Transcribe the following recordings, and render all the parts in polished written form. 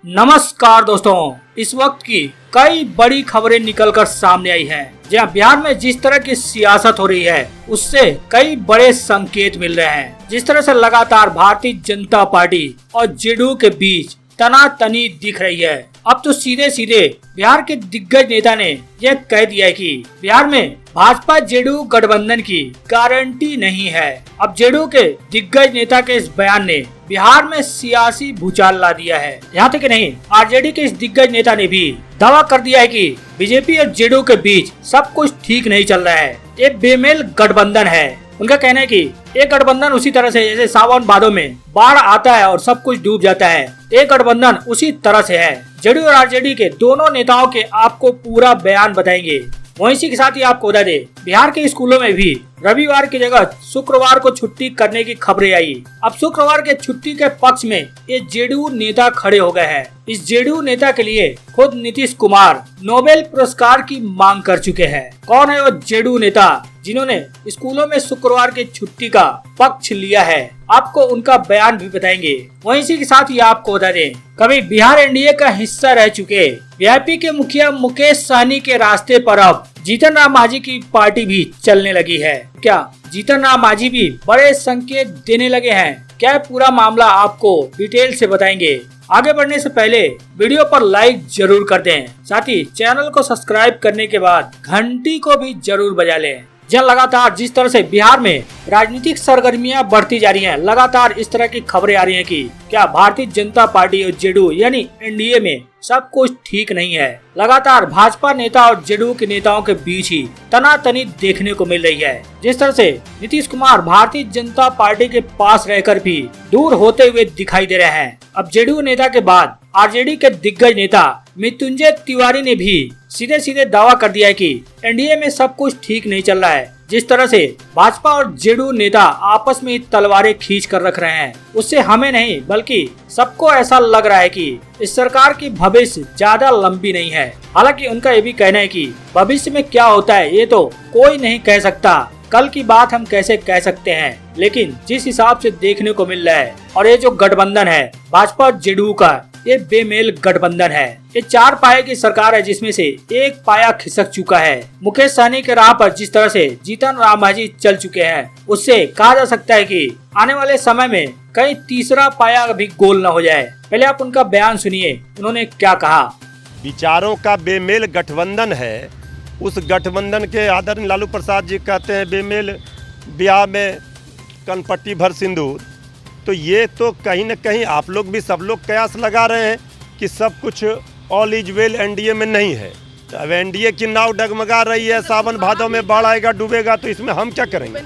नमस्कार दोस्तों, इस वक्त की कई बड़ी खबरें निकलकर सामने आई हैं। जहां बिहार में जिस तरह की सियासत हो रही है उससे कई बड़े संकेत मिल रहे हैं। जिस तरह से लगातार भारतीय जनता पार्टी और जेडीयू के बीच तनातनी दिख रही है। अब तो सीधे सीधे बिहार के दिग्गज नेता ने यह कह दिया है कि बिहार में भाजपा जेडीयू गठबंधन की गारंटी नहीं है। अब जेडीयू के दिग्गज नेता के इस बयान ने बिहार में सियासी भूचाल ला दिया है। यहाँ तक नहीं, आरजेडी के इस दिग्गज नेता ने भी दावा कर दिया है कि बीजेपी और जेडीयू के बीच सब कुछ ठीक नहीं चल रहा है, ये बेमेल गठबंधन है। उनका कहना है कि एक गठबंधन उसी तरह से जैसे सावन भादों में बाढ़ आता है और सब कुछ डूब जाता है, एक गठबंधन उसी तरह से है। जेडीयू और आरजेडी के दोनों नेताओं के आपको पूरा बयान बताएंगे। वहीं इसी के साथ ही आपको बता दें, बिहार के स्कूलों में भी रविवार की जगह शुक्रवार को छुट्टी करने की खबरें आई। अब शुक्रवार के छुट्टी के पक्ष में ये जेडीयू नेता खड़े हो गए हैं। इस जेडीयू नेता के लिए खुद नीतीश कुमार नोबेल पुरस्कार की मांग कर चुके हैं। कौन है वो जेडीयू नेता जिन्होंने स्कूलों में शुक्रवार की छुट्टी का पक्ष लिया है? आपको उनका बयान भी बताएंगे। वहीं इसी के साथ ही आपको बता दें, कभी बिहार एनडीए का हिस्सा रह चुके वीआईपी के मुखिया मुकेश सहनी के रास्ते पर अब जीतन राम मांझी की पार्टी भी चलने लगी है। क्या जीतन राम मांझी भी बड़े संकेत देने लगे हैं? क्या पूरा मामला आपको डिटेल से बताएंगे। आगे बढ़ने से पहले वीडियो पर लाइक जरूर कर दें, साथ ही चैनल को सब्सक्राइब करने के बाद घंटी को भी जरूर बजा लें। जहाँ लगातार जिस तरह से बिहार में राजनीतिक सरगर्मियां बढ़ती जा रही हैं, लगातार इस तरह की खबरें आ रही हैं कि क्या भारतीय जनता पार्टी और जेडीयू यानी एनडीए में सब कुछ ठीक नहीं है। लगातार भाजपा नेता और जेडीयू के नेताओं के बीच ही तनातनी देखने को मिल रही है। जिस तरह से नीतीश कुमार भारतीय जनता पार्टी के पास रहकर भी दूर होते हुए दिखाई दे रहे हैं। अब जेडीयू नेता के बाद आरजेडी के दिग्गज नेता मृत्युंजय तिवारी ने भी सीधे सीधे दावा कर दिया है कि एनडीए में सब कुछ ठीक नहीं चल रहा है। जिस तरह से भाजपा और जेडीयू नेता आपस में तलवारें खींच कर रख रहे हैं, उससे हमें नहीं बल्कि सबको ऐसा लग रहा है कि इस सरकार की भविष्य ज्यादा लंबी नहीं है। हालांकि उनका ये भी कहना है कि भविष्य में क्या होता है ये तो कोई नहीं कह सकता, कल की बात हम कैसे कह सकते हैं। लेकिन जिस हिसाब से देखने को मिल रहा है और ये जो गठबंधन है भाजपा और जेडीयू का, ये बेमेल गठबंधन है। ये 4 पाए की सरकार है जिसमें से एक पाया खिसक चुका है। मुकेश सहनी के राह पर जिस तरह से जीतन राम मांझी चल चुके हैं, उससे कहा जा सकता है कि आने वाले समय में कहीं तीसरा पाया भी गोल न हो जाए। पहले आप उनका बयान सुनिए, उन्होंने क्या कहा। विचारों का बेमेल गठबंधन है। उस गठबंधन के आदरणीय लालू प्रसाद जी कहते हैं बेमेल ब्याह में कनपट्टी भर सिंदूर। तो ये तो कहीं न कहीं आप लोग भी सब लोग कयास लगा रहे हैं कि सब कुछ ऑल इज वेल एनडीए में नहीं है। तो अब एनडीए की नाव डगमगा रही है, सावन भादों में बाढ़ आएगा डूबेगा, तो इसमें हम क्या करेंगे।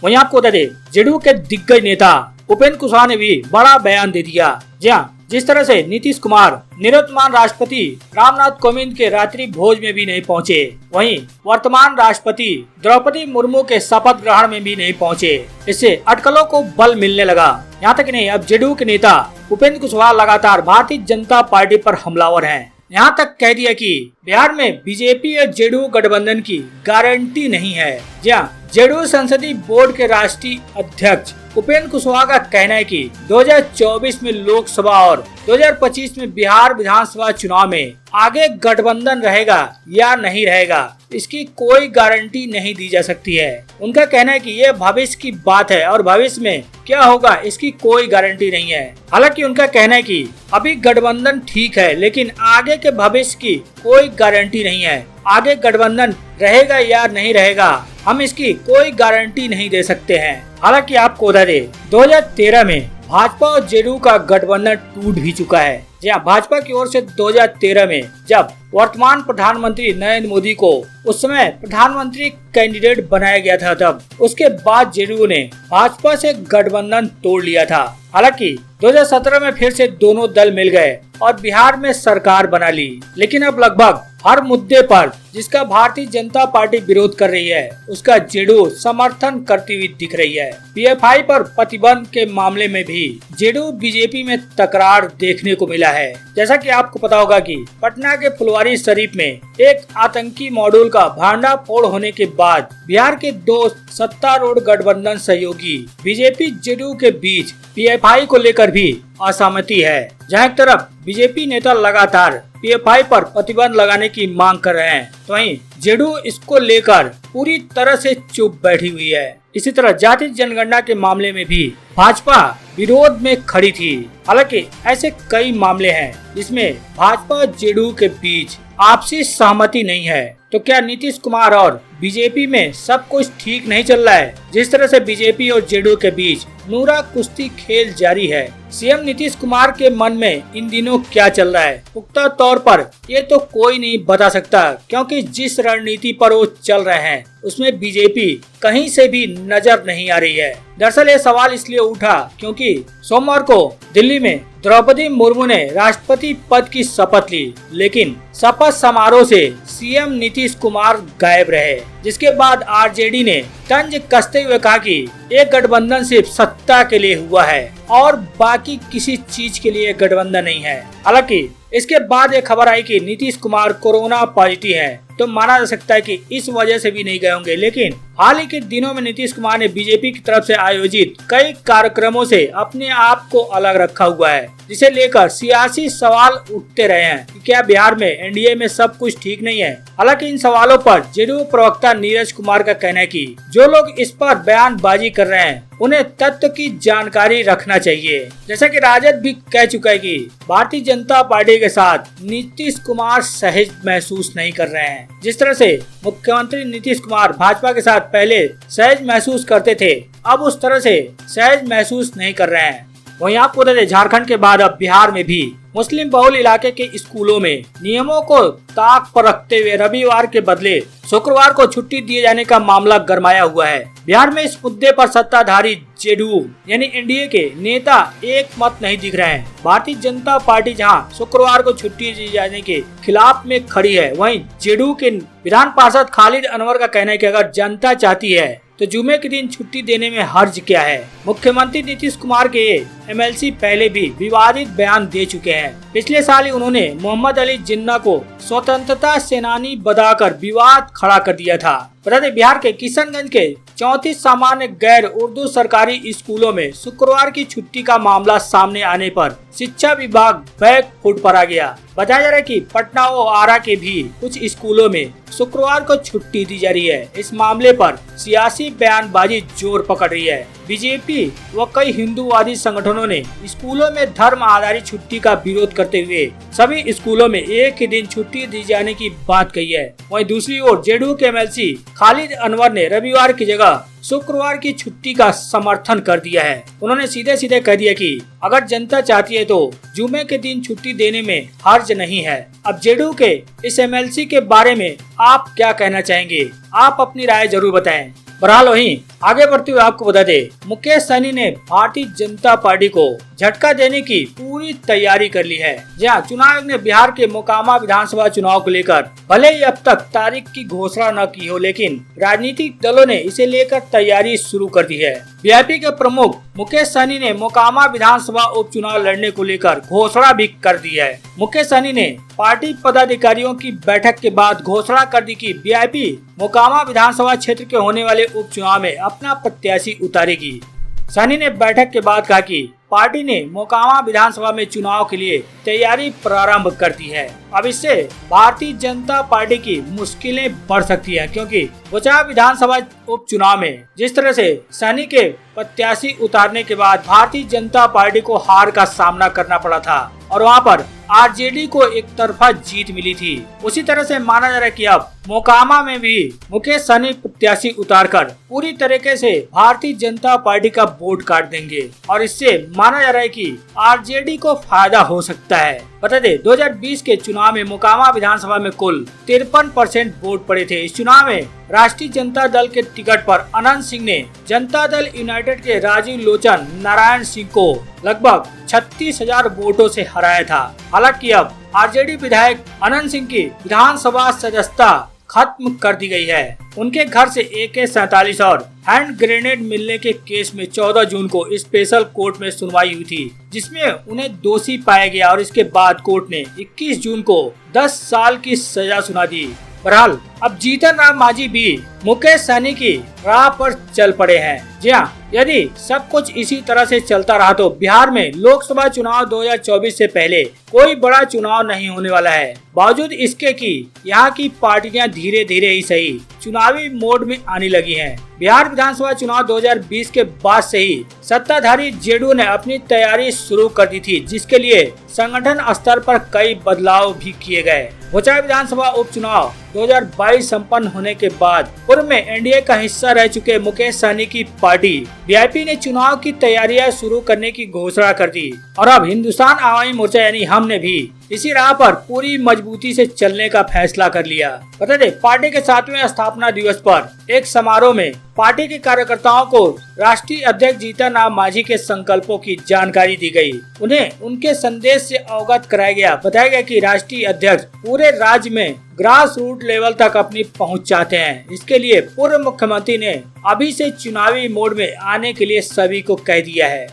वहीं आपको बता दें, जेडीयू के दिग्गज नेता उपेंद्र कुशवाहा ने भी बड़ा बयान दे दिया। जहाँ जिस तरह से नीतीश कुमार निवर्तमान राष्ट्रपति रामनाथ कोविंद के रात्रि भोज में भी नहीं पहुंचे, वहीं वर्तमान राष्ट्रपति द्रौपदी मुर्मू के शपथ ग्रहण में भी नहीं पहुंचे। इससे अटकलों को बल मिलने लगा। यहाँ तक नहीं, अब जेडीयू के नेता उपेंद्र कुशवाहा लगातार भारतीय जनता पार्टी पर हमलावर हैं। यहाँ तक कह दिया कि बिहार में बीजेपी और जेडीयू गठबंधन की गारंटी नहीं है। जहाँ जेडीयू संसदीय बोर्ड के राष्ट्रीय अध्यक्ष उपेंद्र कुशवाहा का कहना है कि 2024 में लोकसभा और 2025 में बिहार विधानसभा चुनाव में आगे गठबंधन रहेगा या नहीं रहेगा, इसकी कोई गारंटी नहीं दी जा सकती है। उनका कहना है कि ये भविष्य की बात है और भविष्य में क्या होगा इसकी कोई गारंटी नहीं है। हालांकि उनका कहना है कि अभी गठबंधन ठीक है, लेकिन आगे के भविष्य की कोई गारंटी नहीं है। आगे गठबंधन रहेगा या नहीं रहेगा, हम इसकी कोई गारंटी नहीं दे सकते हैं। हालांकि आपको बता दें, 2013 में भाजपा और जेडीयू का गठबंधन टूट भी चुका है। जहां भाजपा की ओर से 2013 में जब वर्तमान प्रधानमंत्री नरेंद्र मोदी को उस समय प्रधानमंत्री कैंडिडेट बनाया गया था, तब उसके बाद जेडीयू ने भाजपा से गठबंधन तोड़ लिया था। हालांकि 2017 में फिर से दोनों दल मिल गए और बिहार में सरकार बना ली। लेकिन अब लगभग हर मुद्दे पर जिसका भारतीय जनता पार्टी विरोध कर रही है उसका जेडीयू समर्थन करती हुई दिख रही है। पीएफआई पर प्रतिबंध के मामले में भी जेडीयू बीजेपी में तकरार देखने को मिला है। जैसा कि आपको पता होगा कि पटना के फुलवारी शरीफ में एक आतंकी मॉड्यूल का भांडाफोड़ होने के बाद बिहार के दो सत्तारूढ़ गठबंधन सहयोगी बीजेपी जेडीयू के बीच पीएफआई को लेकर भी असहमति है। जहां एक तरफ बीजेपी नेता लगातार पीएफआई पर प्रतिबंध लगाने की मांग कर रहे हैं, तो वहीं जेडीयू इसको लेकर पूरी तरह से चुप बैठी हुई है। इसी तरह जाति जनगणना के मामले में भी भाजपा विरोध में खड़ी थी। हालांकि ऐसे कई मामले हैं जिसमें भाजपा जेडीयू के बीच आपसी सहमति नहीं है। तो क्या नीतीश कुमार और बीजेपी में सब कुछ ठीक नहीं चल रहा है? जिस तरह से बीजेपी और जेडीयू के बीच नूरा कुश्ती खेल जारी है, सीएम नीतीश कुमार के मन में इन दिनों क्या चल रहा है पुख्ता तौर पर ये तो कोई नहीं बता सकता, क्योंकि जिस रणनीति पर वो चल रहे हैं उसमें बीजेपी कहीं से भी नजर नहीं आ रही है। दरअसल ये सवाल इसलिए उठा क्योंकि सोमवार को दिल्ली में द्रौपदी मुर्मू ने राष्ट्रपति पद की शपथ ली, लेकिन शपथ समारोह से सीएम नीतीश कुमार गायब रहे। जिसके बाद आरजेडी ने तंज कसते हुए कहा कि एक गठबंधन सिर्फ सत्ता के लिए हुआ है और बाकी किसी चीज के लिए गठबंधन नहीं है। हालांकि इसके बाद एक खबर आई कि नीतीश कुमार कोरोना पॉजिटिव है, तो माना जा सकता है कि इस वजह से भी नहीं गए होंगे। लेकिन हाल ही के दिनों में नीतीश कुमार ने बीजेपी की तरफ से आयोजित कई कार्यक्रमों से अपने आप को अलग रखा हुआ है, जिसे लेकर सियासी सवाल उठते रहे हैं कि क्या बिहार में एनडीए में सब कुछ ठीक नहीं है। हालांकि इन सवालों पर जेडीयू प्रवक्ता नीरज कुमार का कहना है कि जो लोग इस पर बयानबाजी कर रहे हैं उन्हें तथ्य की जानकारी रखना चाहिए। जैसा कि राजद भी कह चुका है कि भारतीय जनता पार्टी के साथ नीतीश कुमार सहज महसूस नहीं कर रहे हैं। जिस तरह से मुख्यमंत्री नीतीश कुमार भाजपा के साथ पहले सहज महसूस करते थे, अब उस तरह से सहज महसूस नहीं कर रहे हैं। वहीं आपको बता दें, झारखंड के बाद अब बिहार में भी मुस्लिम बहुल इलाके के स्कूलों में नियमों को ताक पर रखते हुए रविवार के बदले शुक्रवार को छुट्टी दिए जाने का मामला गरमाया हुआ है। बिहार में इस मुद्दे पर सत्ताधारी जेडीयू यानी एनडीए के नेता एक मत नहीं दिख रहे हैं। भारतीय जनता पार्टी जहां शुक्रवार को छुट्टी दी जाने के खिलाफ में खड़ी है, वहीं जेडीयू के विधान पार्षद खालिद अनवर का कहना है कि अगर जनता चाहती है तो जुमे के दिन छुट्टी देने में हर्ज क्या है। मुख्यमंत्री नीतीश कुमार के एमएलसी पहले भी विवादित बयान दे चुके हैं। पिछले साल ही उन्होंने मोहम्मद अली जिन्ना को स्वतंत्रता सेनानी बताकर विवाद खड़ा कर दिया था। बता दें, बिहार के किशनगंज के 34 सामान्य गैर उर्दू सरकारी स्कूलों में शुक्रवार की छुट्टी का मामला सामने आने पर शिक्षा विभाग बैक फुट पर आ गया। बताया जा रहा है कि पटना और आरा के भी कुछ स्कूलों में शुक्रवार को छुट्टी दी जा रही है। इस मामले पर सियासी बयानबाजी जोर पकड़ रही है। बीजेपी व कई हिंदूवादी संगठनों ने स्कूलों में धर्म आधारित छुट्टी का विरोध करते हुए सभी स्कूलों में एक ही दिन छुट्टी दी जाने की बात कही है। वहीं दूसरी ओर जेडीयू के एमएलसी खालिद अनवर ने रविवार की जगह शुक्रवार की छुट्टी का समर्थन कर दिया है। उन्होंने सीधे सीधे कह दिया कि अगर जनता चाहती है तो जुमे के दिन छुट्टी देने में हर्ज नहीं है। अब जेडीयू के इस एमएलसी के बारे में आप क्या कहना चाहेंगे? आप अपनी राय जरूर बताएं। बहरहाल वहीं आगे बढ़ते हुए आपको बता दें, मुकेश सहनी ने भारतीय जनता पार्टी को झटका देने की पूरी तैयारी कर ली है। जहां चुनाव आयोग ने बिहार के मोकामा विधानसभा चुनाव को लेकर भले ही अब तक तारीख की घोषणा न की हो, लेकिन राजनीतिक दलों ने इसे लेकर तैयारी शुरू कर दी है। बीजेपी के प्रमुख मुकेश सहनी ने मोकामा विधानसभा उपचुनाव लड़ने को लेकर घोषणा भी कर दी है। मुकेश सहनी ने पार्टी पदाधिकारियों की बैठक के बाद घोषणा कर दी कि बीजेपी मोकामा विधानसभा क्षेत्र के होने वाले उपचुनाव में अपना प्रत्याशी उतारेगी। सहनी ने बैठक के बाद कहा कि पार्टी ने मोकामा विधानसभा में चुनाव के लिए तैयारी प्रारंभ कर दी है। अब इससे भारतीय जनता पार्टी की मुश्किलें बढ़ सकती हैं, क्योंकि बोचहा विधानसभा उपचुनाव में जिस तरह से सहनी के प्रत्याशी उतारने के बाद भारतीय जनता पार्टी को हार का सामना करना पड़ा था और वहां पर आरजेडी को एक तरफा जीत मिली थी। उसी तरह से माना जा रहा है कि अब मोकामा में भी मुकेश सहनी प्रत्याशी उतारकर पूरी तरीके से भारतीय जनता पार्टी का वोट काट देंगे और इससे माना जा रहा है कि आरजेडी को फायदा हो सकता है। बता दें 2020 के चुनाव में मोकामा विधानसभा में कुल 53% वोट पड़े थे। इस चुनाव में राष्ट्रीय जनता दल के टिकट पर अनंत सिंह ने जनता दल यूनाइटेड के राजीव लोचन नारायण सिंह को लगभग 36,000 वोटों से हराया था। हालांकि अब आरजेडी विधायक अनंत सिंह की विधानसभा सदस्यता खत्म कर दी गई है। उनके घर से AK-47 और हैंड ग्रेनेड मिलने के केस में 14 जून को स्पेशल कोर्ट में सुनवाई हुई थी, जिसमें उन्हें दोषी पाया गया और इसके बाद कोर्ट ने 21 जून को 10 साल की सजा सुना दी। बहरहाल अब जीतन राम मांझी भी मुकेश सहनी की राह पर चल पड़े हैं। जी हाँ, यदि सब कुछ इसी तरह से चलता रहा तो बिहार में लोकसभा चुनाव 2024 से पहले कोई बड़ा चुनाव नहीं होने वाला है। बावजूद इसके कि यहाँ की पार्टियां धीरे धीरे ही सही चुनावी मोड में आने लगी हैं। बिहार विधानसभा चुनाव 2020 के बाद से ही सत्ताधारी जेडीयू ने अपनी तैयारी शुरू कर दी थी, जिसके लिए संगठन स्तर पर कई बदलाव भी किए गए। भोचाई विधानसभा उपचुनाव 2022 संपन्न होने के बाद पूर्व में एनडीए का हिस्सा रह चुके मुकेश सहनी की पार्टी वीआईपी ने चुनाव की तैयारियां शुरू करने की घोषणा कर दी और अब हिंदुस्तान आवामी मोर्चा यानी हमने भी इसी राह पर पूरी मजबूती से चलने का फैसला कर लिया। बता दें पार्टी के 7वें स्थापना दिवस पर एक समारोह में पार्टी के कार्यकर्ताओं को राष्ट्रीय अध्यक्ष जीतन राम मांझी के संकल्पों की जानकारी दी गई। उन्हें उनके संदेश से अवगत कराया गया। बताया गया कि राष्ट्रीय अध्यक्ष पूरे राज्य में ग्रास रूट लेवल तक अपनी पहुंच चाहते हैं। इसके लिए पूर्व मुख्यमंत्री ने अभी से चुनावी मोड में आने के लिए सभी को कह दिया है।